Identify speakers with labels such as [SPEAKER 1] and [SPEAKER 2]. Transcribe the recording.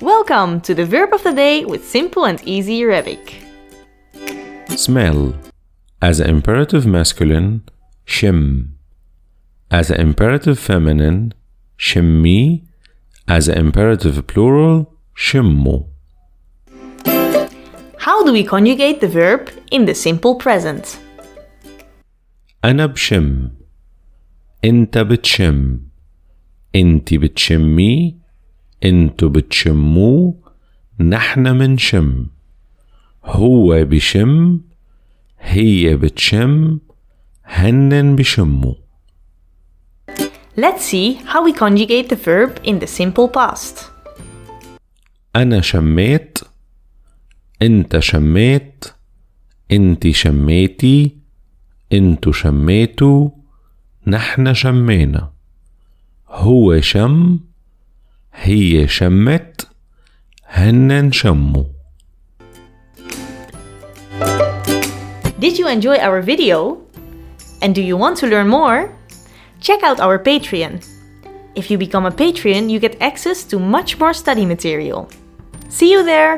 [SPEAKER 1] Welcome to the verb of the day with simple and easy Arabic.
[SPEAKER 2] Smell. As an imperative masculine, شم. As an imperative feminine, شمي. As an imperative plural, شموا.
[SPEAKER 1] How do we conjugate the verb in the simple present?
[SPEAKER 2] أنا بشم. أنت بتشم. أنتي بتشمي. أنتو بتشموا. نحن منشم. هو بشم. هي بتشم. هنن بشموا.
[SPEAKER 1] Let's see how we conjugate the verb in the simple past.
[SPEAKER 2] أنا شميت. أنت شميت. أنتي شميتي. أنتو شميتوا. نحن شمينا. هو شم. هي شمت. هنن شموا.
[SPEAKER 1] Did you enjoy our video? And do you want to learn more? Check out our Patreon. If you become a Patreon, you get access to much more study material. See you there!